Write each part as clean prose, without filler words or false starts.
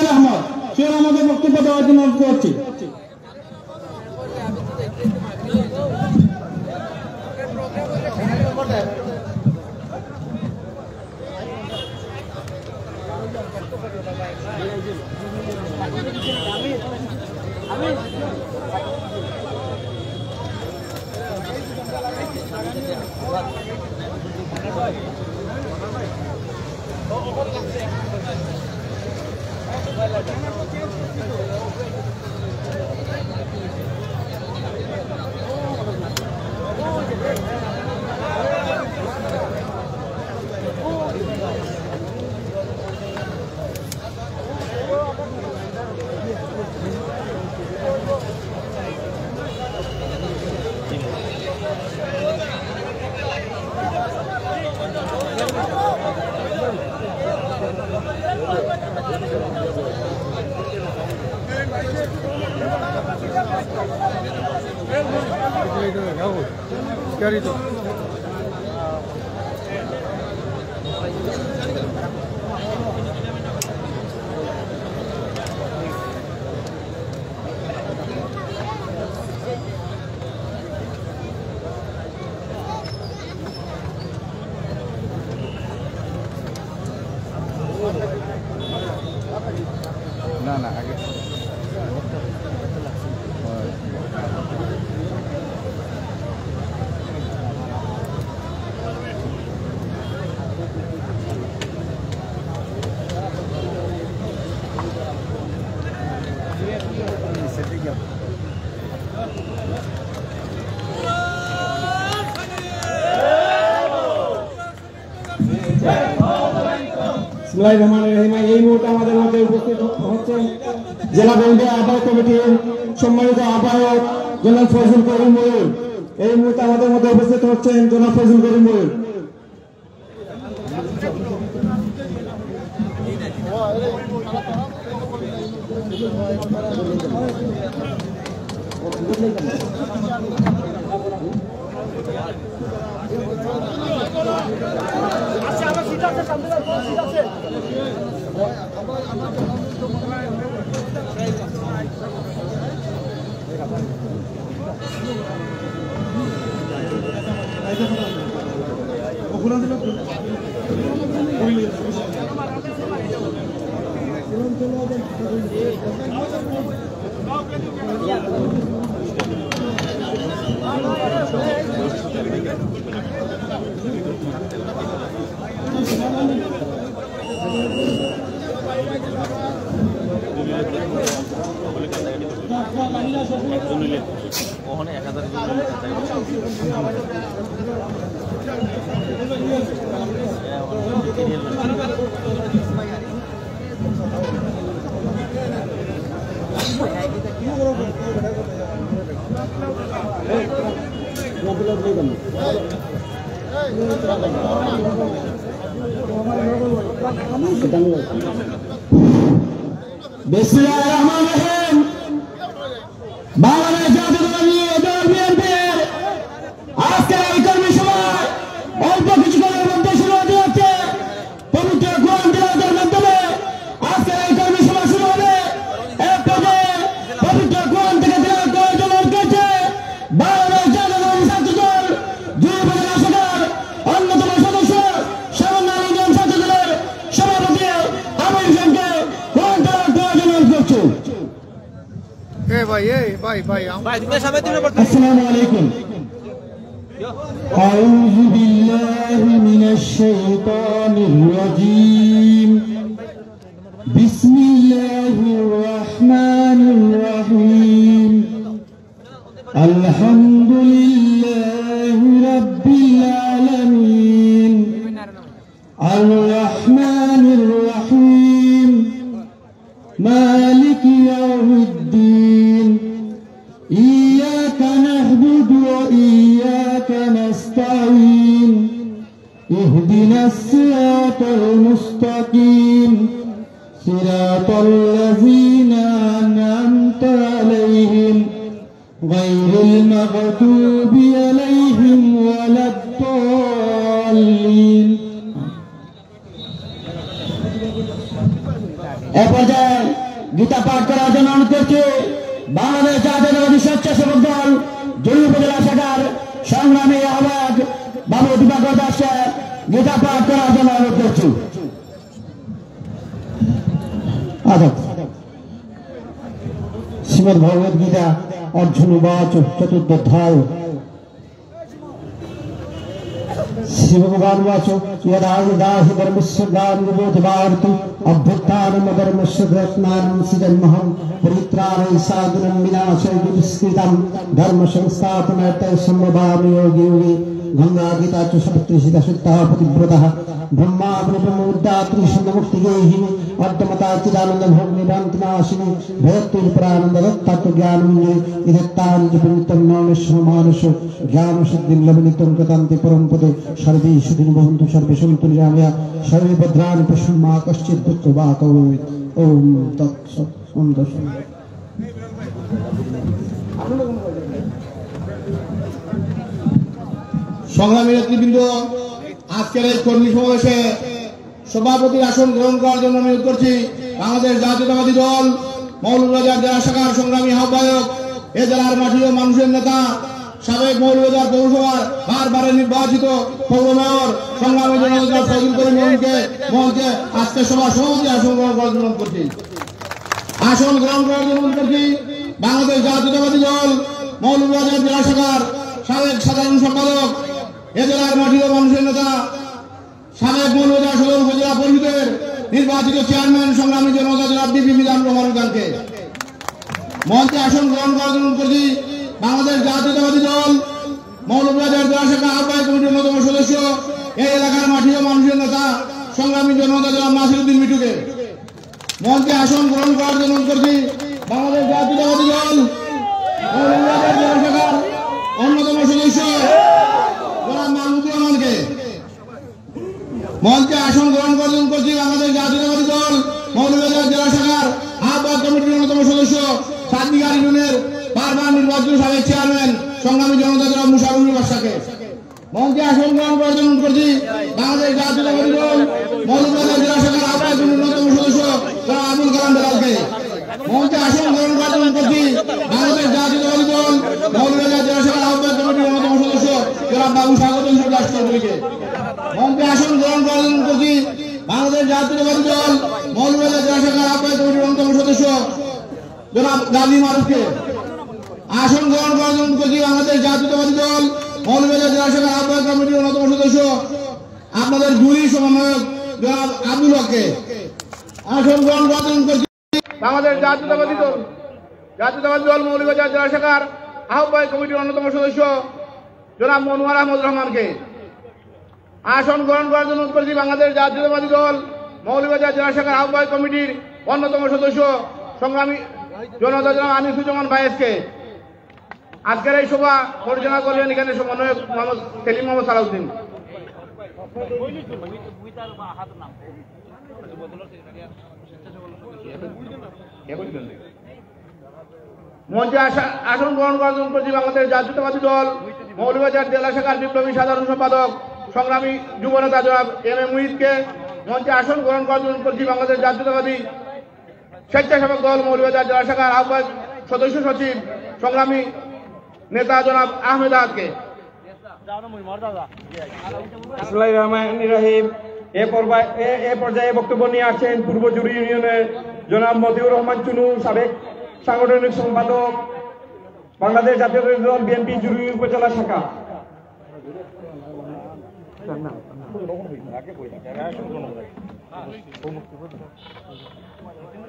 সোহেল আহমদ আমাদের বক্তব্য দেওয়ার জন্য অনুরোধ করছি। না না আগে এই মুহূর্তে আমাদের মধ্যে উপস্থিত হচ্ছেন জেলা বিএনপি আহ্বায়ক কমিটির সম্মানিত আহ্বায়ক জনাব ফজল করিম ময়ূর। এই মুহূর্তে আমাদের মধ্যে উপস্থিত হচ্ছেন জনাব ফজল করিম ময়ূর। বিসমিল্লাহির বাংলাদেশ জাতীয়তাবাদী দল বিএনপির আজকের এই কর্মী সভা অল্প কিছুক্ষণের মধ্যে শুরু হতে যাচ্ছে। পবিত্র কোরআন তিলাওয়াতের মাধ্যমে আজকের এই কর্মী সভা শুরু হবে। এক পর্যায়ে পবিত্র কোরআন থেকে তিলাওয়াত করার জন্য অনুরোধ করছে বাংলাদেশ জাতীয়তাবাদী ছাত্র দল দুই উপজেলা শাখার অন্যতম সদস্য সামান্য ইউনিয়ন ছাত্র দলের সভাপতি আমির হোসেনকে কোরআন তিলাওয়াত করার জন্য অনুরোধ করছে। السلام عليكم. أعوذ بالله من الشيطان الرجيم. بسم الله الرحمن الرحيم. الحمد لله رب العالمين. الرحمن الرحيم. مالك يوم الدين. إياك نعبد وإياك نستعين. اهدنا الصراط المستقيم. صراط الذين أنعمت عليهم غير المغضوب عليهم ولا الضالين. এ পর্যায়ে গীতা পাঠ করার জন্য অনুরোধ করছি বাংলাদেশ জাতীয়তাবাদী স্বেচ্ছাসেবক দল জয়ী উপজেলা শাখার সংগ্রামী আহ্বায়ক বাবু দিবাকর দাসকে গীতা পাঠ করার জন্য অনুরোধ করছি। শ্রীমদ্ ভগবদ গীতা অর্জুন উবাচ চতুর্থ অধ্যায়। श्री भगवान वाचो यदा दास धर्मस्य गानबोधवार्ति अभ्युत्थानम धर्मस्य रत्नानं सृजन्महं परित्राणं साधनं विनाशं विस्कृतं धर्म संस्थापनार्थं सम्भवामि योगी योगी गंगा गीता च सप्तऋषिता सुत्तः पतिव्रतः ब्रह्मा ब्रह्मोद्धात्री मुक्तिगेहि अर्धमता चिदानंद भोग निरांतनाशिनी भयत्व प्रानंद तत्व ज्ञान विजय इदत्तां जपनितं नौमेश्वर मानस ज्ञान सिद्धिं लभनितं कृतान्ते परम पदे सर्वे सुखिनो भवन्तु सर्वे सन्तु निरामया सर्वे भद्राणि पश्यन्तु मा कश्चित् दुःखभाग् भवेत्। ओम तत्सत्। ओम तत्सत्। সংগ্রামী নেতৃবৃন্দ, আজকের এই কর্মী সমাবেশে সভাপতির আসন গ্রহণ করার জন্য অনুরোধ করছি বাংলাদেশ জাতীয়তাবাদী দল মৌলভীবাজার জেলা শাখার সংগ্রামী আহ্বায়ক, এ জেলার মাটি ও মানুষের নেতা, সাবেক মৌলভীবাজার পৌরসভার বারবার নির্বাচিত পৌর মেয়র সংগ্রামী জনতা ফজল করিম মঞ্চে আজকে সভা সভাপতি আসন গ্রহণ করার জন্য করছি। আসন গ্রহণ করার জন্য করছি বাংলাদেশ জাতীয়তাবাদী দল মৌলভীবাজার জেলা শাখার সাবেক সাধারণ সম্পাদক, এ জেলার মাটি ও মানুষের নেতা, সাবেক মৌলভীবাজার সদর উপজেলা পরিষদের নির্বাচিত চেয়ারম্যান সংগ্রামী জনতা জনাব বিপি মিজানুর রহমান খানকে মঞ্চে আসন গ্রহণ করার জন্য করছি বাংলাদেশ জাতীয়তাবাদী দল মৌলভীবাজার জেলা শাখা আহ্বায়ক কমিটির অন্যতম সদস্য, এই এলাকার মাটি ও মানুষের নেতা সংগ্রামী জনতা জনাব নাসিরউদ্দিন মিঠুকে মঞ্চে আসন গ্রহণ করার জন্য করছি বাংলাদেশ জাতীয়তাবাদী দল মৌলভীবাজার জেলা শাখার অন্যতম সদস্য জনাব মাহমুদুর রহমানকে মঞ্চে আসন গ্রহণ করার জন্য করছি বাংলাদেশ জাতীয়তাবাদী দল মৌলভীবাজার জেলা শাখার আহ্বায়ক কমিটির অন্যতম সদস্য সাতবিঘা ইউনিয়নের বারবার নির্বাচিত সাবেক চেয়ারম্যান সংগ্রামী জনতা জনাব মুশারফুল বাদশাকে মঞ্চে আসন গ্রহণ করার জন্য করছি বাংলাদেশ জাতীয়তাবাদী দল মৌলভীবাজার জেলা শাখার আহ্বায়ক কমিটির অন্যতম সদস্য জনাব আবুল কালাম বেলালকে মঞ্চে আসন গ্রহণ করার জন্য করছি বাংলাদেশ জাতীয়তাবাদী দল মৌলভীবাজার জেলা শাখার আহ্বায়ক কমিটির অন্যতম সদস্য জনাব বাবু স্বাগত রাষ্ট্রপতিকে মঞ্চে আসন গ্রহণ করার জন্য করছি বাংলাদেশ জাতীয়তাবাদী দল মৌলভীবাজার জেলা শাখার আহ্বায়ক কমিটির অন্যতম সদস্য জনাব গাজী মারুফকে আসন গ্রহণ করার জন্য করছি বাংলাদেশ জাতীয়তাবাদী দল মৌলভীবাজার জেলা শাখার আহ্বায়ক কমিটির অন্যতম সদস্য আপনাদের গুলি সমন্বয়ক জনাব আব্দুল হককে আসন গ্রহণ করার জন্য করছি বাংলাদেশ জাতীয়তাবাদী দল মৌলভীবাজার জেলা শাখার আহ্বায়ক কমিটির অন্যতম সদস্য জনাব মনোয়ার আহমদ রহমানকে আসন গ্রহণ করার জন্য করছি বাংলাদেশ জাতীয়তাবাদী দল মৌলভীবাজার জেলা শাখার আহ্বায়ক কমিটির অন্যতম সদস্য সংগ্রামী জনতা জনাব আনিসুজ্জামান ভাইয়েসকে আজকের এই সভা পরিচালনা করবেন এখানে সমন্বয়ক মোহাম্মদ সেলিম মোহাম্মদ সালাউদ্দিন। মঞ্চে আসন গ্রহণ করার জন্য করছি বাংলাদেশ জাতীয়তাবাদী দল মৌলভীবাজার জেলা শাখার বিপ্লবী সাধারণ সম্পাদক সংগ্রামী যুব নেতা জনাব এম এ মুহিতকে মঞ্চে আসন গ্রহণ করার জন্য করছি বাংলাদেশ জাতীয়তাবাদী স্বেচ্ছাসেবক দল মৌলভীবাজার জেলা শাখার আহ্বায়ক সদস্য সচিব সংগ্রামী নেতা জনাব আহমেদ আহাদকে। আসসালামু আলাইকুম রহিম। এ পর্যায়ে বক্তব্য নিয়ে আসছেন পূর্ব জুরি ইউনিয়নের জনাব মতিউর রহমান চুনু, সাবেক সাংগঠনিক সম্পাদক, বাংলাদেশ জাতীয়তাবাদী দল বিএনপি জুরি উপজেলা শাখা।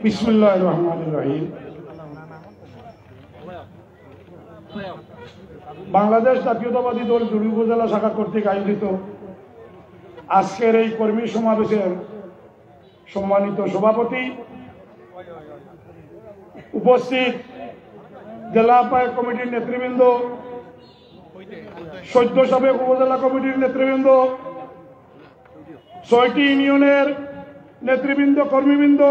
বিসমিল্লাহির রহমানির রহিম। বাংলাদেশ জাতীয়তাবাদী দল জুরি উপজেলা শাখা কর্তৃক আয়োজিত আজকের এই কর্মী সমাবেশের সম্মানিত সভাপতি, উপস্থিত জেলা আহ্বায়ক কমিটির নেতৃবৃন্দ, সদ্য সাবেক উপজেলা কমিটির নেতৃবৃন্দ, ৬টি ইউনিয়নের নেতৃবৃন্দ, কর্মীবৃন্দ,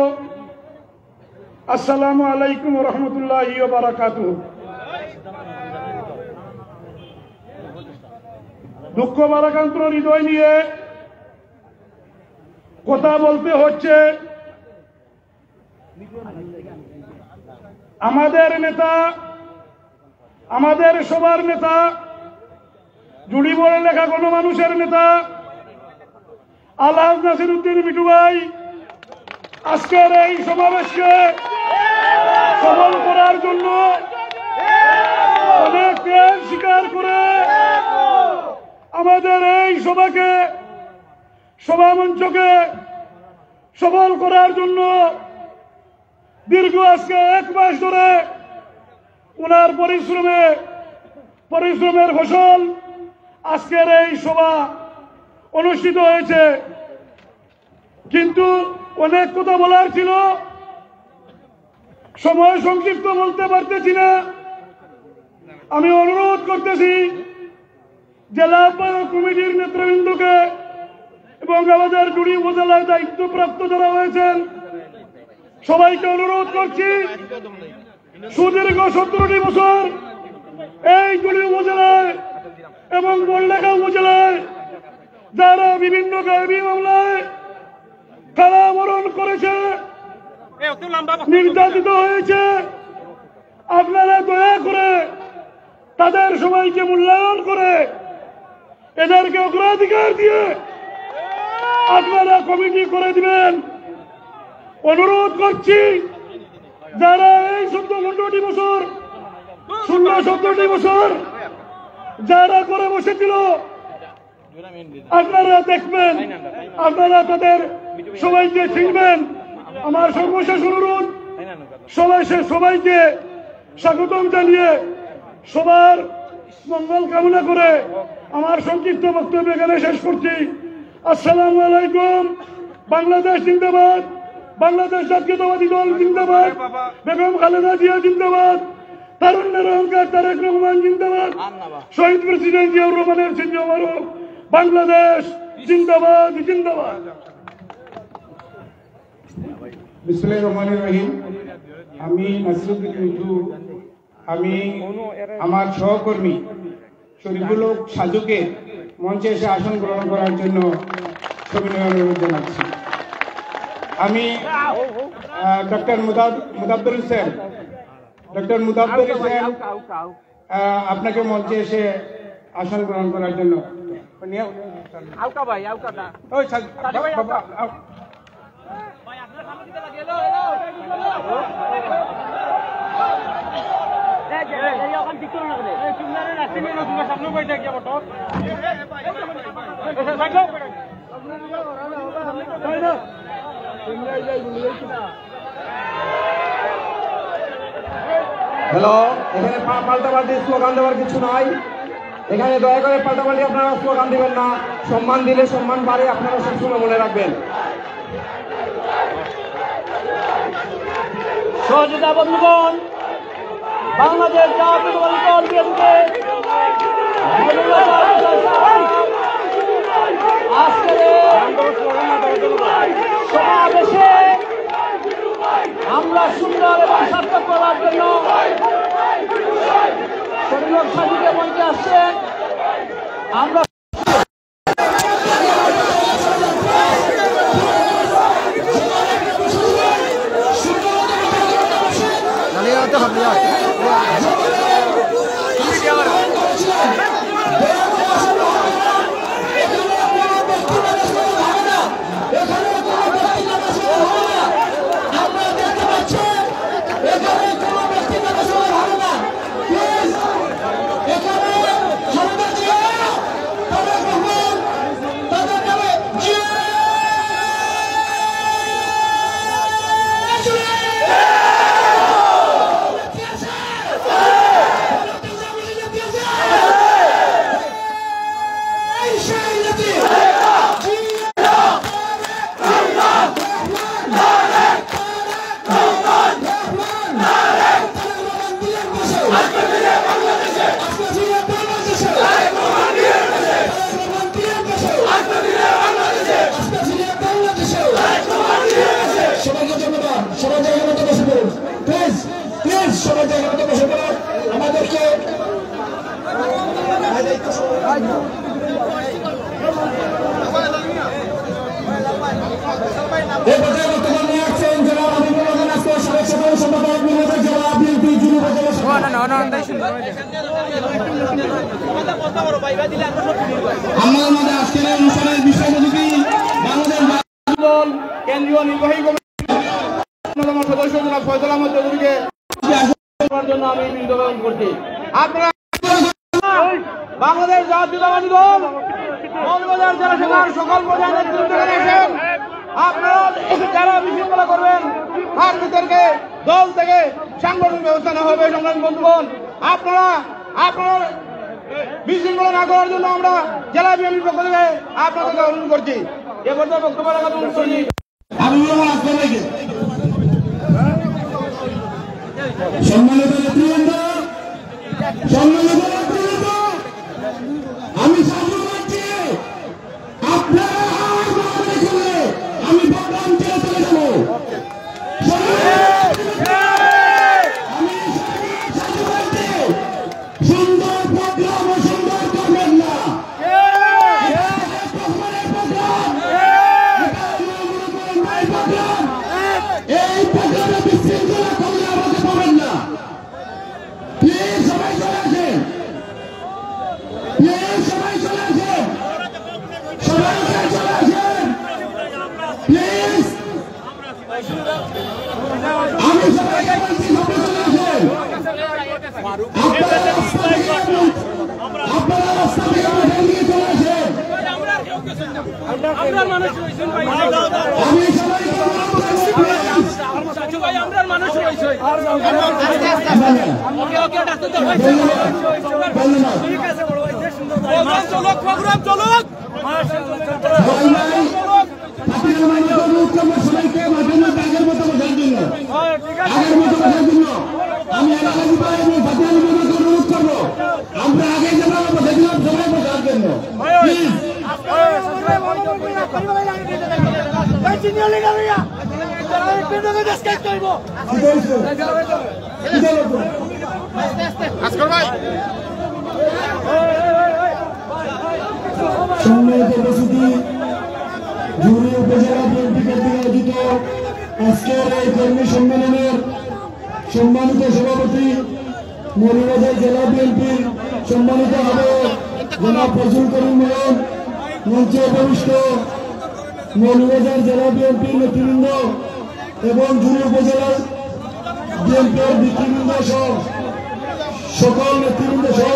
আসসালামু আলাইকুম রহমতুল্লাহি ওয়া বারাকাতুহু। দুঃখ ভারাক্রান্ত হৃদয় নিয়ে কথা বলতে হচ্ছে। আমাদের নেতা, আমাদের সবার নেতা, জুড়ি বলে লেখা গণমানুষের নেতা আলহাজ নাসিরউদ্দিন মিটু ভাই আজকের এই সমাবেশকে সফল করার জন্য অনেক ত্যাগ স্বীকার করে আমাদের এই সভাকে, সভামঞ্চকে সফল করার জন্য দীর্ঘ আজকে 1 মাস ধরে ওনার পরিশ্রমের ফসল আজকের এই সভা অনুষ্ঠিত হয়েছে। কিন্তু অনেক কথা বলার ছিল, সময় সংক্ষিপ্ত বলতে পারতেছি না। আমি অনুরোধ করতেছি জেলা কমিটির নেতৃবৃন্দকে এবং আমাদের জুড়ি উপজেলার দায়িত্বপ্রাপ্ত যারা হয়েছেন সবাইকে অনুরোধ করছি, সুদীর্ঘ 17টি বছর এই জুড়ি উপজেলায় এবং বড়লেখা উপজেলায় যারা বিভিন্ন গায়েবী মামলায় কারাবরণ করেছে, নির্যাতিত হয়েছে, আপনারা দয়া করে তাদের সবাইকে মূল্যায়ন করে এদেরকে অগ্রাধিকার দিয়ে আপনারা কমিটি করে দিবেন। অনুরোধ করছি, যারা এই 17টি বছর 17টি বছর যারা করে বসেছিল আপনারা দেখবেন, আপনারা তাদের সবাইকে চিনবেন। আমার সর্বশেষ অনুরোধ, সবাইকে স্বাগতম জানিয়ে সবার মঙ্গল কামনা করে আমার সংক্ষিপ্ত বক্তব্য এখানে শেষ করছি। আসসালামু আলাইকুম। বাংলাদেশ জিন্দাবাদ, বাংলাদেশ জাতীয়তাবাদী দল জিন্দাবাদ, বেগম খালেদা জিয়া জিন্দাবাদ, তারুণ্যের অহংকার তারেক রহমান জিন্দাবাদ, শহীদ প্রেসিডেন্ট জিয়াউর রহমানের চিহ্ন বাংলাদেশ জিন্দাবাদ জিন্দাবাদ। বিসমিল্লাহির রহমানির রহিম। আমি নাসিরউদ্দিন মিটু, আমি আমার সহকর্মী শরীফুল হক সাজুকে মঞ্চে এসে আসন গ্রহণ করার জন্য সবিনয় অনুরোধ জানাচ্ছি। আমি ডক্টর মুদাব্বির হোসেন আপনাকে মঞ্চে এসে আসন গ্রহণ করার জন্য হ্যালো, এখানে পাল্টাপাল্টি স্লোগান দেওয়ার কিছু নাই। এখানে দয়া করে পাল্টাপাল্টি আপনারা স্লোগান দিবেন না। সম্মান দিলে সম্মান বাড়ে, আপনারা সবসময় মনে রাখবেন। সহযোগিতা বন্ধুগণ, বাংলাদেশ জাতীয়তাবাদী দল বিএনপি আজকের সমাবেশে আমরা সুন্দর এবং সার্থক করার জন্য শরীফুল সাজুকে মঞ্চে আসছেন। আমরা আমাদেরকে এই পর্যায়ে বক্তব্য নিয়ে আসছেন জনাব হাবিবুর রহমান আজকের সাবেক সাধারণ সম্পাদক মৌলভীবাজার জেলা বিএনপি যুব উপজেলা শাখা। আমাদের মধ্যে আজকের এই অনুষ্ঠানের বিশেষ অতিথি বাংলাদেশ দল কেন্দ্রীয় নির্বাহী কমিটির সদস্য জনাব ফয়সাল আহমদ চৌধুরীকে জন্য আমি বৃন্দবরণ করছি। আপনারা বাংলাদেশ জাতীয়তাবাদী দল মৌলভীবাজার জেলা শাখার সকল পর্যায়ের নেতৃত্ব রয়েছেন। আপনারা যারা বিশৃঙ্খলা করবেন তার ভিতরকে দল থেকে সাংগঠনিক ব্যবস্থা নেওয়া হবে। সংগ্রামী বন্ধুগণ, আপনারা বিশৃঙ্খলা না করার জন্য আমরা জেলা বিএনপির পক্ষ থেকে আপনাদেরকে অনুরোধ করছি। এ পর্যায়ে বক্তব্য রাখার অনুরোধ করছি। সম্মানিত নেতৃবৃন্দ, সম্মানিত নেতৃবৃন্দ, আমি সাজু করছি আপনারা আর বাড়াবাড়ি করলে আমি প্রোগ্রাম ছেড়ে চলে যাবো। আমি সাজু করছি সুন্দর প্রোগ্রাম ও সুন্দর করবেন না। এই প্রোগ্রামে বিশৃঙ্খলা করলে আমাকে পাবেন না। প্লিজ সবাই চলে আসেন, প্লিজ সবাই চলে আসেন, সবাই চলে আসেন প্লিজ। আমি সবাইকে বলছি সবাই চলে আসেন। আপনারা রাস্তা থেকে উঠে নিয়ে চলে আসেন। আমি সবাইকে আমি অনুরোধ করবো আমরা আগে যেভাবে বসেছিলাম সবাই বসার জন্য। সম্মানিত উপস্থিতি, জুড়ি উপজেলা বিএনপি কর্তৃক আয়োজিত আজকের এই কর্মী সম্মেলনের সম্মানিত সভাপতি মৌলভীবাজার জেলা বিএনপির সম্মানিত আহ্বায়ক জনাব ফজলুল করিম মোহন, মঞ্চে উপবিষ্ট মৌলভীবাজার জেলা বিএনপির নেতৃবৃন্দ এবং জুড়ি উপজেলার বিএনপির নেতৃবৃন্দ সহ সকল নেতৃবৃন্দ সহ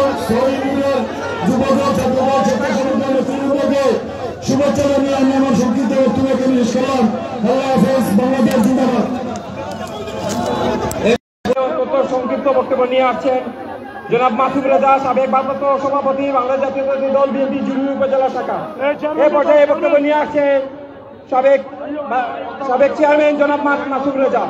ইউনিয়নের যুবদল ছাত্রদল ছাত্র সমিতির নেতৃবৃন্দকে শুভেচ্ছা জানিয়ে আমি আমার সংক্ষিপ্ত বক্তব্যকে শেষ করলাম। আল্লাহ হাফেজ, বাংলাদেশ জিন্দাবাদ। সংক্ষিপ্ত বক্তব্য নিয়ে আসছেন জনাব মাসুদ রেজা, সাবেক ভারপ্রাপ্ত সভাপতি বাংলাদেশ জাতীয়তাবাদী দল বিএনপি জুড়ি উপজেলা শাখা। এই পর্যায়ে বক্তব্য নিয়ে আসছেন সাবেক চেয়ারম্যান জনাব মাসুদ রেজা।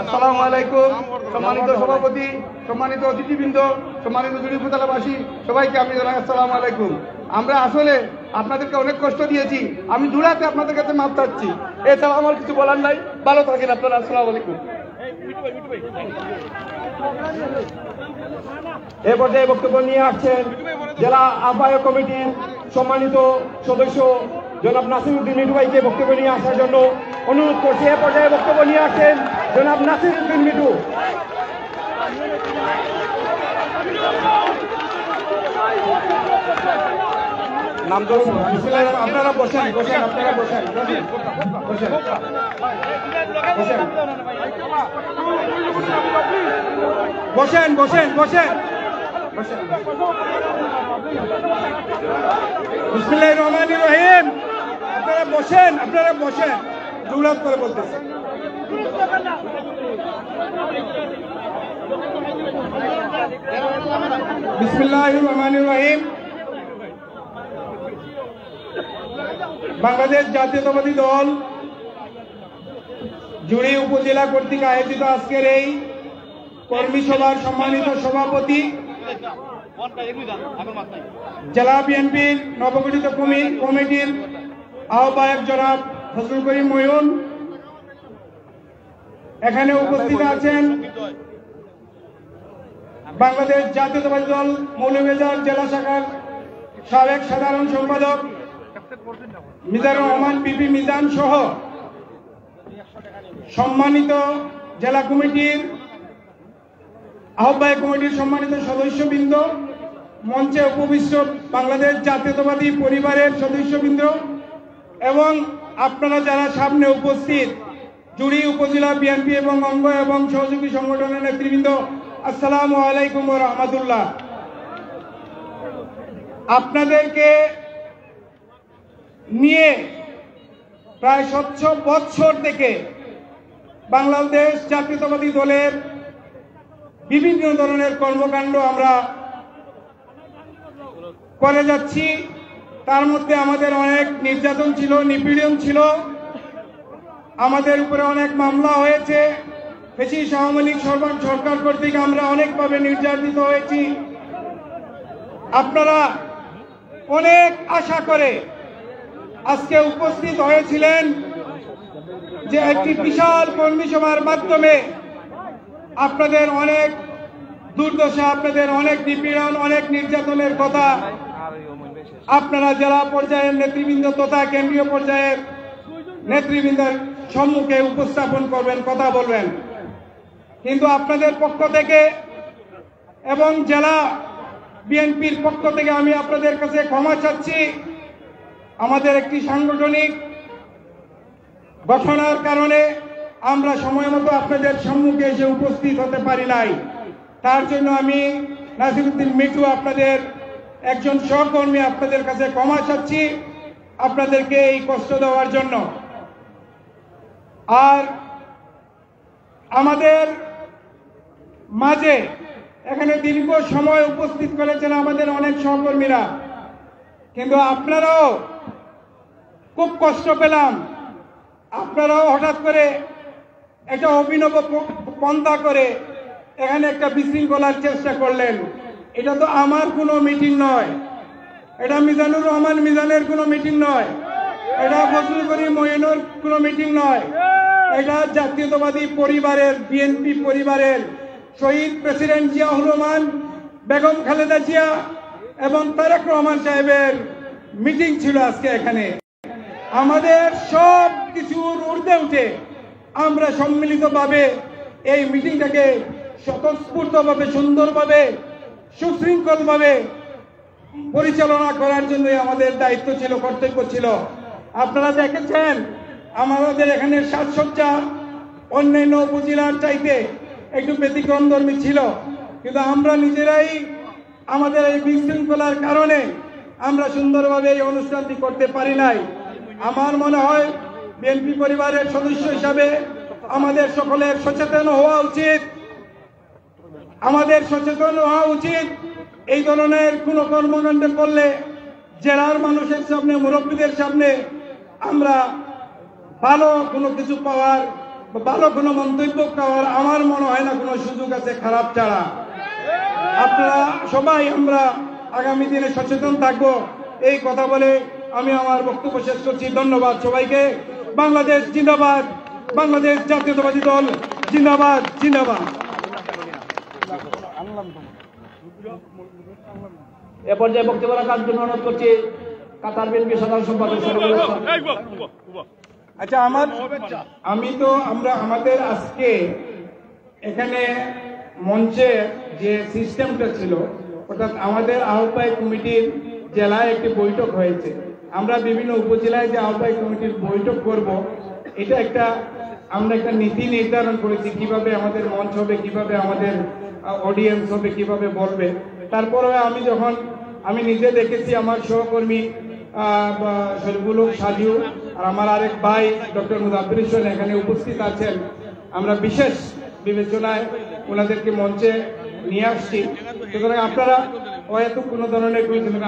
আসসালামু আলাইকুম। সম্মানিত সভাপতি, সম্মানিত অতিথিবৃন্দ, সম্মানিত জুড়ি উপজেলাবাসী, সবাইকে আমি জানাই আসসালামু আলাইকুম। আমরা আসলে আপনাদেরকে অনেক কষ্ট দিয়েছি, আমি দূরাতে আপনাদের কাছে মাপ চাচ্ছি। এছাড়া আমার কিছু বলার নাই। ভালো থাকেন আপনারা। আসসালামু আলাইকুম। এ পর্যায়ে বক্তব্য নিয়ে আসছেন জেলা আহ্বায়ক কমিটির সম্মানিত সদস্য জনাব নাসিরউদ্দিন মিঠু ভাইকে বক্তব্য নিয়ে আসার জন্য অনুরোধ করছি। এ পর্যায়ে বক্তব্য নিয়ে আসছেন জনাব নাসিরউদ্দিন মিঠু। নাম ধরুন। আপনারা বসেন, আপনারা বসেন। বিসমিল্লাহির রহমানির রহিম। আপনারা বসেন, দৌড়াত করে বলতেছেন। বিসমিল্লাহির রহমানির রহিম। বাংলাদেশ জাতীয়তাবাদী দল জুড়ি উপজেলা কর্তৃক আয়োজিত আজকের এই কর্মী সভার সম্মানিত সভাপতি জেলা বিএনপির নবগঠিত কমিটির আহ্বায়ক জনাব ফজলুল করিম মোহন, এখানে উপস্থিত আছেন বাংলাদেশ জাতীয়তাবাদী দল মৌলভীবাজার জেলা শাখার সাবেক সাধারণ সম্পাদক মিজানুর রহমান পিপি মিজান সহ সম্মানিত জেলা কমিটির আহ্বায়ক কমিটির সম্মানিত সদস্যবৃন্দ, মঞ্চে উপবিষ্ট বাংলাদেশ জাতীয়তাবাদী পরিবারের সদস্যবৃন্দ এবং আপনারা যারা সামনে উপস্থিত জুড়ি উপজেলা বিএনপি এবং অঙ্গ এবং সহযোগী সংগঠনের নেতৃবৃন্দ, আসসালামু আলাইকুম ওয়া রাহমাতুল্লাহ। আপনাদেরকে নিয়ে প্রায় ৭০ বছর থেকে বাংলাদেশ জাতীয়তাবাদী দলের বিভিন্ন ধরনের কর্মকাণ্ড আমরা করে যাচ্ছি। তার মধ্যে আমাদের অনেক নির্যাতন ছিল, নিপীড়ন ছিল, আমাদের উপরে অনেক মামলা হয়েছে। ফ্যাসিস্ট আওয়ামী লীগ সরকার কর্তৃক আমরা অনেকভাবে নির্যাতিত হয়েছি। আপনারা অনেক আশা করে আজকে উপস্থিত হয়েছিলেন যে একটি বিশাল কর্মী সভার মাধ্যমে আপনাদের অনেক দুর্দশা, আপনাদের অনেক নিপীড়ন, অনেক নির্যাতনের কথা আপনারা জেলা পর্যায়ের নেতৃবৃন্দ তথা কেন্দ্রীয় পর্যায়ের নেতৃবৃন্দের সম্মুখে উপস্থাপন করবেন, কথা বলবেন। কিন্তু আপনাদের পক্ষ থেকে এবং জেলা বিএনপির পক্ষ থেকে আমি আপনাদের কাছে ক্ষমা চাচ্ছি। আমাদের একটি সাংগঠনিক গঠনের কারণে আমরা সময় মতো আপনাদের সম্মুখে এসে উপস্থিত হতে পারি নাই। তার জন্য আমি নাসিরউদ্দিন মিঠু, আপনাদের একজন সহকর্মী, আপনাদের কাছে ক্ষমা চাচ্ছি আপনাদেরকে এই কষ্ট দেওয়ার জন্য। আর আমাদের মাঝে এখানে দীর্ঘ সময় উপস্থিত করেছেন আমাদের অনেক সহকর্মীরা, কিন্তু আপনারাও খুব কষ্ট পেলাম। আপনারাও হঠাৎ করে একটা অভিনব পন্থা করে এখানে একটা বিশৃঙ্খলার চেষ্টা করলেন। এটা তো আমার কোনো মিটিং নয়, এটা মিজানুর রহমান মিজানের কোনো মিটিং নয়, এটা ফজলুল করিম মঈনুর কোনো মিটিং নয়, এটা জাতীয়তাবাদী পরিবারের, বিএনপি পরিবারের শহীদ প্রেসিডেন্ট জিয়াউর রহমান, বেগম খালেদা জিয়া এবং তারেক রহমান সাহেবের মিটিং ছিল আজকে এখানে। আমাদের সব কিছুর ঊর্ধ্বে উঠে আমরা সম্মিলিতভাবে এই মিটিংটাকে স্বতঃস্ফূর্তভাবে, সুন্দরভাবে, সুশৃঙ্খলভাবে পরিচালনা করার জন্য আমাদের দায়িত্ব ছিল, কর্তব্য ছিল। আপনারা দেখেছেন আমাদের এখানে সাজসজ্জা অন্যান্য উপজেলার চাইতে একটু ব্যতিক্রমধর্মী ছিল, কিন্তু আমরা নিজেরাই আমাদের এই বিশৃঙ্খলার কারণে আমরা সুন্দরভাবে এই অনুষ্ঠানটি করতে পারি নাই। আমার মনে হয় বিএনপি পরিবারের সদস্য হিসাবে আমাদের সকলের সচেতন হওয়া উচিত, আমাদের সচেতন হওয়া উচিত। এই ধরনের কোনো কর্মকাণ্ড করলে জেলার মানুষের সামনে, মুরব্বীদের সামনে আমরা ভালো কোনো কিছু পাওয়ার, ভালো কোনো মন্তব্য পাওয়ার আমার মনে হয় না কোনো সুযোগ আছে খারাপ ছাড়া। আপনারা সবাই আমরা আগামী দিনে সচেতন থাকবো, এই কথা বলে আমি আমার বক্তব্য শেষ করছি। ধন্যবাদ সবাইকে। বাংলাদেশ জিন্দাবাদ, বাংলাদেশ জাতীয়তাবাদী দল জিন্দাবাদ, জিন্দাবাদ। এ পর্যায়ে বক্তব্য রাখার জন্য অনুরোধ করছি কাতার বিএনপি সাধারণ সম্পাদক। আচ্ছা, আমাদের আজকে এখানে মঞ্চে যে সিস্টেমটা ছিল, অর্থাৎ আমাদের আহ্বায়ক কমিটির জেলায় একটি বৈঠক হয়েছে। আমরা বিভিন্ন উপজেলায় যে আহ্বায়ক কমিটির বৈঠক করব, এটা আমরা একটা নীতি নির্ধারণ করেছি, কিভাবে আমাদের মঞ্চ হবে, কিভাবে আমাদের অডিয়েন্স হবে, কিভাবে বলবে। তারপরে আমি নিজে দেখেছি আমার সহকর্মী শরীফুল হক সাজু আর আমার আরেক ভাই ডক্টর মুজাফফর হোসেন এখানে উপস্থিত আছেন। আমরা বিশেষ বিবেচনায় ওনাদেরকে মঞ্চে নিয়ে আসছি। সুতরাং আপনারা হয়তো কোনো ধরনের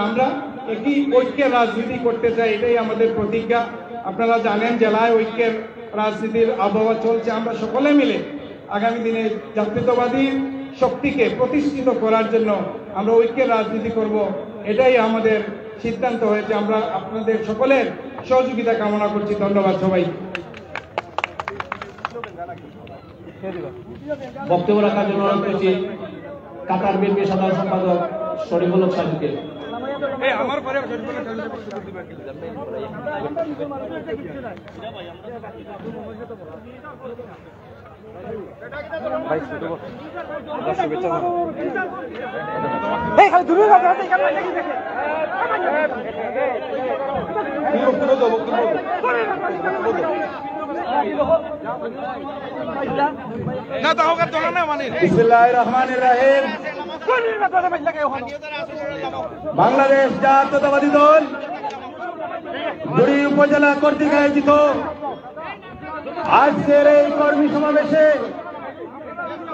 আমরা একই ঐক্যের রাজনীতি করতে চাই, এটাই আমাদের প্রতিজ্ঞা। আপনারা জানেন জেলায় ঐক্যের রাজনীতির আবহাওয়া চলছে। আমরা সকলে মিলে আগামী দিনে জাতীয়তাবাদী শক্তিকে প্রতিষ্ঠিত করার জন্য আমরা ঐক্যের রাজনীতি করব, এটাই আমাদের সিদ্ধান্ত হয়েছে। আমরা আপনাদের সকলের সহযোগিতা কামনা করছি। ধন্যবাদ সবাই। বক্তব্য রাখার জন্য অনুরোধ করছি কাতার বিএনপি সাধারণ সম্পাদক শরীফুল হক সাজুকে। বিসমিল্লাহির রহমানির রহিম। বাংলাদেশ জাতীয়তাবাদী দল জুড়ি উপজেলা কর্তৃক আয়োজিত আজকের এই কর্মী সমাবেশে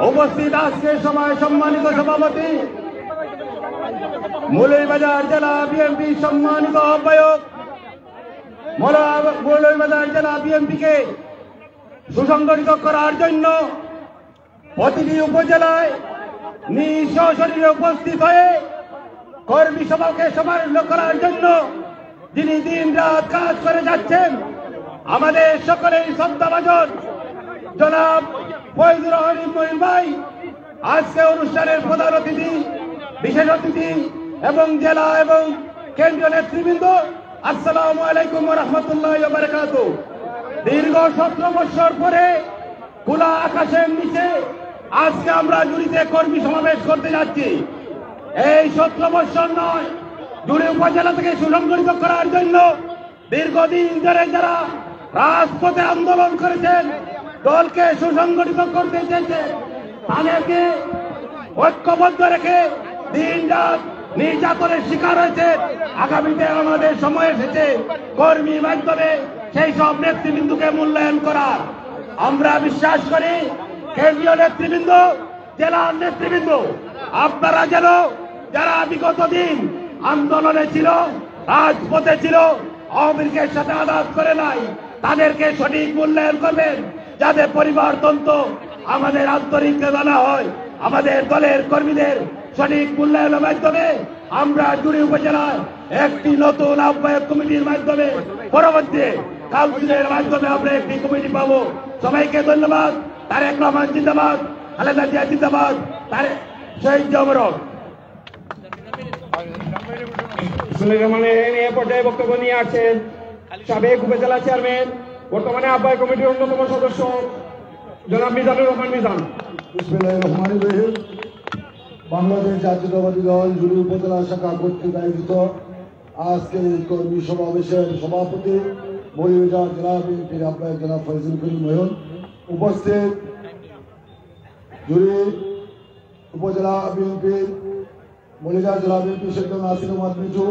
উপস্থিত আজকের সময় সম্মানিত সভাপতি, মৌলভীবাজার জেলা বিএনপি সম্মানিত আহ্বায়ক, মৌলভীবাজার জেলা বিএনপিকে সুসংগঠিত করার জন্য প্রতিটি উপজেলায় নিজ সশরীরে উপস্থিত হয়ে কর্মী সভাকে সমারোহ করার জন্য যিনি দিন রাত কাজ করে যাচ্ছেন, আমাদের সকলেই শ্রদ্ধাভাজন জনাব ফয়জুর রহমান মঈন ভাই আজকে অনুষ্ঠানের প্রধান অতিথি, বিশেষ অতিথি এবং জেলা এবং কেন্দ্রীয় নেতৃবৃন্দ, আসসালামু আলাইকুম ওয়া রাহমাতুল্লাহি ওয়া বারাকাতুহু। দীর্ঘ 17 বছর পরে খোলা আকাশের নিচে আজকে আমরা জুড়িতে কর্মী সমাবেশ করতে যাচ্ছি। এই 17 বছর নয়, জুড়ি উপজেলা থেকে সুসংগঠিত করার জন্য দীর্ঘদিন ধরে যারা রাজপথে আন্দোলন করেছেন, দলকে সুসংগঠিত করতে চেয়েছেন, তাদেরকে ঐক্যবদ্ধ রেখে দিন রাত নির্যাতনের শিকার হয়েছে। আগামীতে আমাদের সময় এসেছে কর্মী মাধ্যমে সেই সব নেতৃবৃন্দকে মূল্যায়ন করার। আমরা বিশ্বাস করি কেন্দ্রীয় নেতৃবৃন্দ, জেলার নেতৃবৃন্দ, আপনারা যেন যারা বিগত দিন আন্দোলনে ছিল, রাজপথে ছিল, আওয়ামী লীগের সাথে আঘাত করে নাই, তাদেরকে সঠিক মূল্যায়ন করবেন, যাতে পরিবারতন্ত্র আমাদের আন্তরিক জানা হয়। আমাদের দলের কর্মীদের সঠিক মূল্যায়নের মাধ্যমে আমরা জুড়ি উপজেলায় একটি নতুন আহ্বায়ক কমিটির মাধ্যমে পরবর্তী কাউন্সিলের মাধ্যমে আমরা একটি কমিটি পাবো। সবাইকে ধন্যবাদ। তারেক রহমান জিন্দাবাদ, খালেদা জিয়া জিন্দাবাদ, শহীদ জমরক। এ পর্যায়ে বক্তব্য নিয়ে আসছেন সাবেক উপজেলা চেয়ারম্যান, বর্তমানে আহ্বায়ক কমিটির অন্যতম সদস্য জনাব মিজানুর রহমান মিজান। বিসমিল্লাহির রহমানির রহিম। বাংলাদেশ জাতীয়তাবাদী দল জুড়ি উপজেলা শাখা কর্তৃক আয়োজিত আজকের এই কর্মী সমাবেশের সভাপতি, মৌলভীবাজার জেলা বিএনপির আহ্বায়ক জনাব ফয়জুল করিম নয়ন, উপস্থিত জুড়ি উপজেলা বিএনপির মৌলভীবাজার জেলা বিএনপির সদস্য নাসির উম্মদ মিঠু,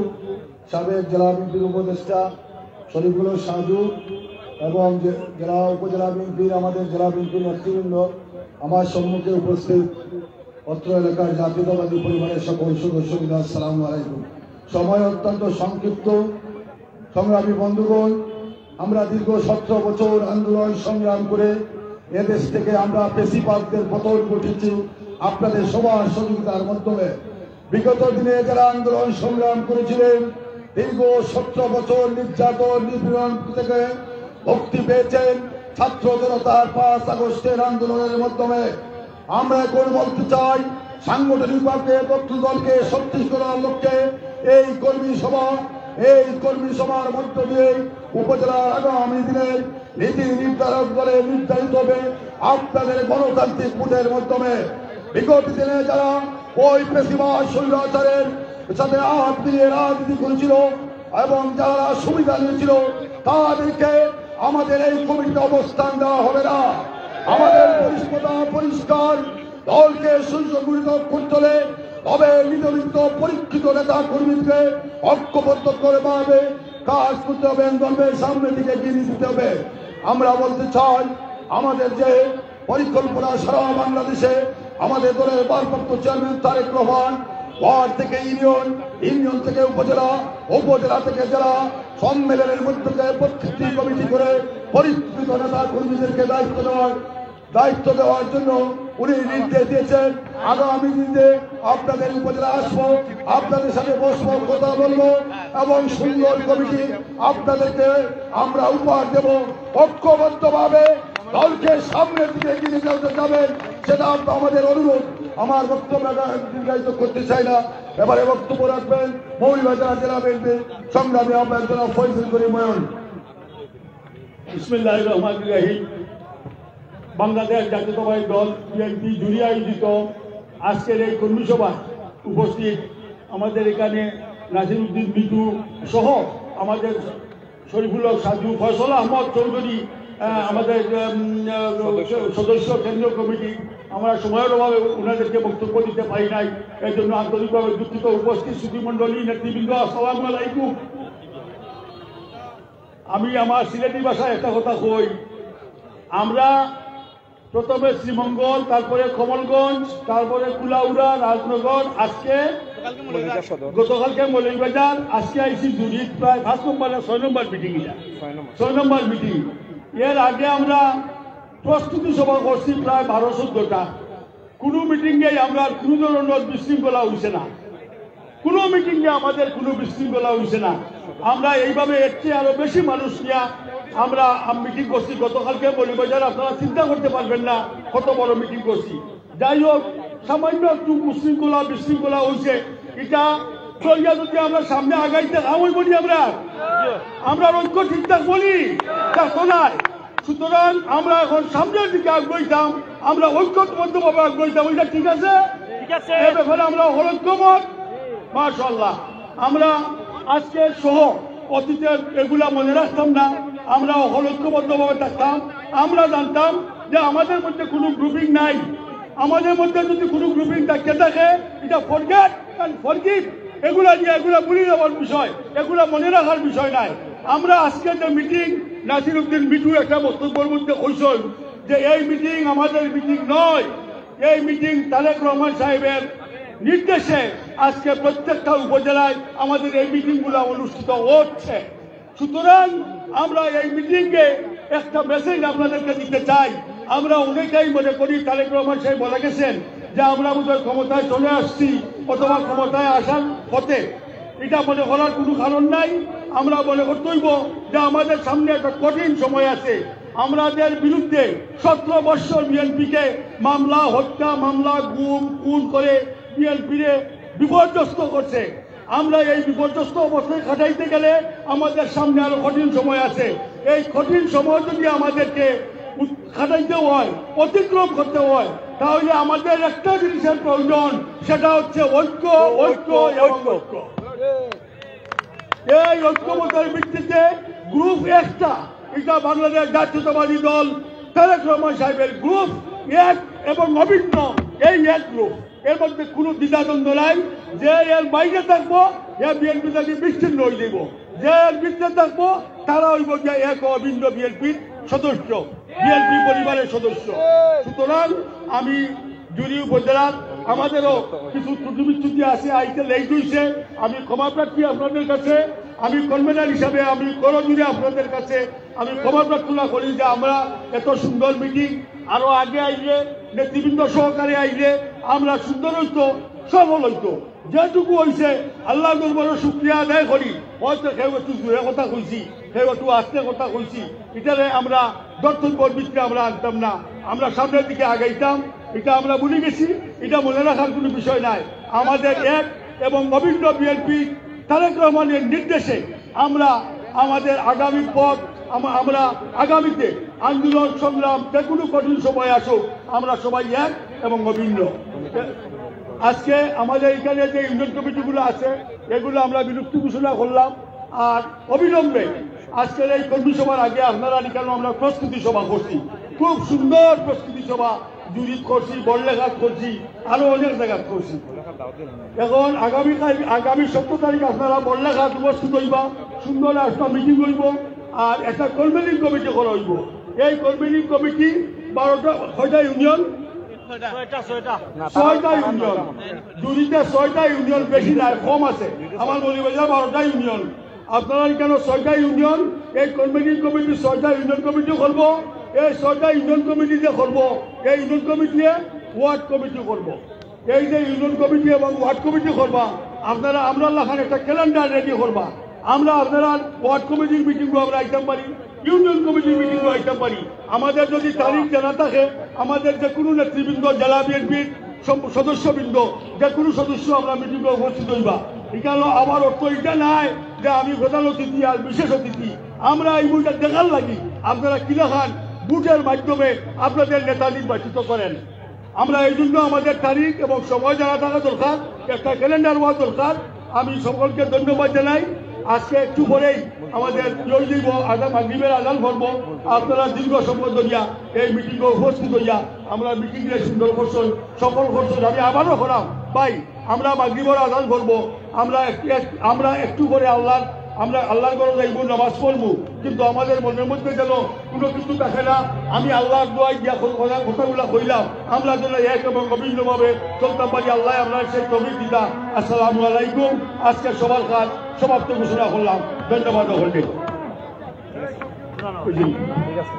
সাবেক জেলা বিএনপির উপদেষ্টা শরীফুল সাজু এবং জেলা উপজেলা বিএনপির আমাদের জেলা বিএনপির নেতৃবৃন্দ, আমার সম্মুখে উপস্থিত অত্র এলাকার জাতীয়তাবাদী পরিবারের সকল সদস্যবৃন্দ, আসসালামু আলাইকুম। সময় অত্যন্ত সংক্ষিপ্ত। সংগ্রামী বন্ধুগণ, আমরা দীর্ঘ 17 বছর আন্দোলন সংগ্রাম করে এদেশ থেকে আমরা পেশিবাদদের পতন ঘটিয়েছি আপনাদের সবার সহযোগিতার মাধ্যমে। বিগত দিনে যারা আন্দোলন সংগ্রাম করেছিলেন, দীর্ঘ 17 বছর নির্যাতন নিপীড়ন থেকে মুক্তি পেয়েছেন ছাত্র জনতার 5 আগস্টের আন্দোলনের মাধ্যমে। আমরা এখন বলতে চাই, সাংগঠনিকভাবে দলকে শক্তি করার লক্ষ্যে এই কর্মী সভার মধ্য দিয়ে উপজেলার আগামী দিনের নীতি নির্ধারক দলে নির্ধারিত হবে আপনাদের গণতান্ত্রিক ভোটের মাধ্যমে। বিগত দিনে যারা ওই পেশিবাদ স্বৈরাচারের সাথে হাত দিয়ে রাজনীতি করেছিল এবং যারা সুবিধা নিয়েছিল, তাদেরকে আমাদের এই কমিটিতে অবস্থান দেওয়া হবে না। আমাদের পরিষ্কার দলকে সুসংগঠিত করতে হলে তবে নিয়মিত পরীক্ষিত নেতা কর্মীকে ঐক্যবদ্ধ করে পাবে কাজ করতে হবে, দলের সামনের দিকে এগিয়ে দিতে হবে। আমরা বলতে চাই, আমাদের যে পরিকল্পনা সারা বাংলাদেশে আমাদের দলের ভারপ্রাপ্ত চেয়ারম্যান তারেক রহমান ওয়ার্ড থেকে ইউনিয়ন, ইউনিয়ন থেকে উপজেলা, উপজেলা থেকে জেলা সম্মেলনের মধ্যে প্রত্যেকটি কমিটি করে পরিকল্পিত নেতা কর্মীদেরকে দায়িত্ব দেওয়ার জন্য উনি নির্দেশ দিয়েছেন। আগামী দিনে আপনাদের উপজেলা আসবো, আপনাদের সাথে বসবো, কথা বলবো এবং সুন্দর কমিটি আপনাদেরকে আমরা উপহার দেব। ঐক্যবদ্ধভাবে দলকে সামনের দিকে এগিয়ে নিয়ে যাবেন, সেটা আমাদের অনুরোধ। আমার বক্তব্য দীর্ঘায়িত করতে চাই না। এবারে বক্তব্য রাখবেন মৌলভীবাজার জেলা বিএনপির সংগ্রামী আহ্বায়ক জনাব ফয়জুল করিম ময়ন। বিসমিল্লাহির রহমানির রহিম। বাংলাদেশ জাতীয়তাবাদী দল বিএনপি জুড়ে আয়োজিত আজকের এই কর্মী সভায় উপস্থিত আমাদের এখানে নাসিরউদ্দিন মিটু সহ আমাদের শরীফুল হক সাজু, ফয়সল আহমদ চৌধুরী, আমাদের সদস্য কেন্দ্রীয় কমিটি, আমরা সময়ের অভাবে ওনাদেরকে বক্তব্য দিতে পারি নাই, এর জন্য আন্তরিকভাবে দুঃখিত। উপস্থিত সুধীমণ্ডলী, নেতৃবৃন্দ, আসসালামু আলাইকুম। আমি আমার সিলেটি ভাষায় একটা কথা কই, আমরা প্রথমে শ্রীমঙ্গল, তারপরে কমলগঞ্জ, তারপরে কুলাউড়া, রাজনগর, আজকে গতকালকে মৌলভীবাজার, আজকে আইসি জুরিত, প্রায় 5 নম্বর 6 নম্বর মিটিং, 6 নম্বর মিটিং। এর আগে আমরা প্রস্তুতি সভা করছি প্রায় 12-14টা। কোনো মিটিংয়ে আমরা কোনো ধরনের বিশৃঙ্খলা হয়েছে না, কোনো মিটিংয়ে আমাদের কোনো বিশৃঙ্খলা হয়েছে না। আমরা এইভাবে এর চেয়ে আরো বেশি মানুষ নিয়ে আমরা মিটিং করছি গতকালকে মৌলভীবাজার। আপনারা চিন্তা করতে পারবেন না কত বড় মিটিং করছি। যাই হোক, সামান্য একটু বিশৃঙ্খলা হয়েছে, এটা চলিয়া যদি আমরা সামনে আগাইতে আমি বলি, আমরা ঐক্য ঠিকঠাক বলি নাই। সুতরাং আমরা এখন সামনের দিকে আগ্রহিতাম, আমরা ঐক্যবদ্ধভাবে আগ্রহিতাম, ওইটা ঠিক আছে। এ ব্যাপারে আমরা হলৈক্যমত, মাশাআল্লাহ। আমরা আজকে সহ অতীতের এগুলা মনে রাখতাম না, আমরা হলৈক্যবদ্ধভাবে থাকতাম। আমরা জানতাম যে আমাদের মধ্যে কোনো গ্রুপিং নাই। আমাদের মধ্যে যদি কোনো গ্রুপিং থাকে এটা ফরগেট এন্ড ফরগিভ, এগুলা নিয়ে এগুলা ভুলে যাওয়ার বিষয়, এগুলা মনে রাখার বিষয় নাই। আমরা আজকে যে মিটিং, নাসিরউদ্দিন মিটু একটা বক্তব্যের মধ্যে কইছেন যে এই মিটিং আমাদের মিটিং নয়, এই মিটিং তারেক রহমান সাহেবের নির্দেশে আজকে প্রত্যেকটা উপজেলায় আমাদের এই মিটিংগুলো অনুষ্ঠিত হচ্ছে। সুতরাং আমরা এই মিটিংকে একটা মেসেজ আপনাদেরকে দিতে চাই। আমরা অনেকেই মনে করি তারেক রহমান সাহেব বলে গেছেন যে আমরা বোধহয় ক্ষমতায় চলে আসছি অথবা ক্ষমতায় আসার পথে, এটা মনে করার কোনো কারণ নাই। আমরা মনে করতে হইব যে আমাদের সামনে একটা কঠিন সময় আছে। আমাদের বিরুদ্ধে 17 বছর বিএনপিকে মামলা, হত্যা মামলা, খুন করে বিএনপিরে বিপর্যস্ত করছে। আমরা এই বিপর্যস্ত অবস্থায় কাটাইতে গেলে আমাদের সামনে আরো কঠিন সময় আছে। এই কঠিন সময় যদি আমাদেরকে কাটাইতে হয়, অতিক্রম করতে হয়, তাহলে আমাদের একটা জিনিসের প্রয়োজন, সেটা হচ্ছে ঐক্য, ঐক্য, ঐক্য। এই ঐক্যমতের ভিত্তিতে গ্রুপ একটা, এটা বাংলাদেশ জাতীয়তাবাদী দল তারেক রহমান সাহেবের গ্রুপ এক এবং অভিন্ন, এই এক গ্রুপ। এর মধ্যে কোনো দ্বিধাদ্বন্দ্ব নাই। যে এর বাইরে থাকবো এ বিএনপি থেকে বিচ্ছিন্ন হয়ে যাব, যে এর ভিতরে থাকবো তারা হইব যে এক অভিন্ন বিএনপির সদস্য, বিএনপি পরিবারের সদস্য। সুতরাং আমি জুড়ি উপজেলার আমাদেরও কিছু ত্রুটি বিচ্যুতি আছে, আইতে লেট হয়েছে, আমি ক্ষমা প্রার্থী আপনাদের কাছে। আমি কনভেনার হিসাবে আমি করজুড়ে আপনাদের কাছে আমি ক্ষমা প্রার্থনা করি যে আমরা এত সুন্দর মিটিং আরো আগে আইলে, নেতৃবৃন্দ সহকারে আইলে আমরা সুন্দর হইতো, সফল হইতো। যেটুকু হয়েছে আল্লাহ দরবারে শুকরিয়া আদায় করি। হয়তো কেউ একটু জোরে কথা কইছি, কেউ একটু আস্তে কথা কইছি, এটারে আমরা দর্শকবর ভিত্তিতে আমরা আনতাম না, আমরা সামনের দিকে আগাইতাম। এটা আমরা ভুলে গেছি, এটা মনে রাখার কোনো বিষয় নাই। আমাদের এক এবং অভিন্ন বিএনপি তারেক রহমানের নির্দেশে আমরা আমাদের আগামী পথ, আমরা আগামীতে আন্দোলন সংগ্রাম যে কোনো কঠিন সময় আসুক, আমরা সবাই এক এবং অভিন্ন। আজকে আমাদের এখানে যে ইউনিয়ন কমিটিগুলো আছে এগুলো আমরা বিলুপ্তি ঘোষণা করলাম। আর অবিলম্বে আজকের এই কর্মী সভার আগে আপনারা কেন আমরা প্রস্তুতি সভা করছি, খুব সুন্দর প্রস্তুতি সভা জুরিত করছি, বড়লেঘাট করছি, আরো অনেক জায়গা করছি। এখন আগামী 17 তারিখ আপনারা বড়লেঘাট উপস্থিত হইবা, সুন্দর একটা মিটিং হইব আর একটা কনভেনিং কমিটি করা হইব। এই কনভেনিং কমিটি 12টা ইউনিয়ন, 6টা ইউনিয়ন, জুরিতে 6টা ইউনিয়ন, বেশি নাই, কম আছে। আমার মৌলভীবাজার 12টা ইউনিয়ন, আপনারা কেন 6টা ইউনিয়ন, এই কনভেনিং কমিটি 6টা ইউনিয়ন কমিটি করবো। এই 6টা ইউনিয়ন কমিটি যে করবো, এই ইউনিয়ন কমিটি ওয়ার্ড কমিটি করবো। এই যে ইউনিয়ন কমিটি এবং ওয়ার্ড কমিটি করবা, আপনারা আমরা লেখান একটা ক্যালেন্ডার রেডি করবা। আমরা আপনারা ওয়ার্ড কমিটির মিটিংগুলো আমরা আইতে পারি, ইউনিয়ন কমিটির মিটিংগুলো আইতে পারি। আমাদের যদি তারিখ জানা থাকে, আমাদের যে কোনো নেতৃবৃন্দ জেলা বিএনপির সদস্যবৃন্দ যে কোনো সদস্য আমরা মিটিংয়ে উপস্থিত হইবা। এখানে আমার অর্থ এটা নাই যে আমি প্রধান অতিথি আর বিশেষ অতিথি। আমরা এই বইটা দেখার লাগি আপনারা কিলা খান বুটের মাধ্যমে আপনাদের নেতা নির্বাচিত করেন। আমরা এই জন্য আমাদের তারিখ এবং সময় জানা থাকা দরকার, একটা ক্যালেন্ডার হওয়া দরকার। আমি সকলকে ধন্যবাদ জানাই। আজকে একটু পরেই আমাদের মাগরিবের আজান করব। আপনারা দীর্ঘ সময় ধরিয়া এই মিটিংয়ে উপস্থিত হইয়া আমরা মিটিংয়ে সুন্দর করছেন, সফল করছেন। আমি আবারও করাম ভাই, আমরা মাগরিবের আজান করব। আমরা একটু পরে আল্লাহর ঘরে যাইব, নামাজ পড়বো, কিন্তু আমাদের মনের মধ্যে যেন কোনো কিছু থাকে না। আমি আল্লাহর দোয়াই দিয়া কথাগুলো কইলাম, আমরা যেন এক এবং অভিন্নভাবে চলতাম পারি। আল্লাহ আমরা সেই তৌফিক দিতা। আসসালামু আলাইকুম। আজকে সবার কাজ সমাপ্ত ঘোষণা করলাম। ধন্যবাদ। ঠিক আছে।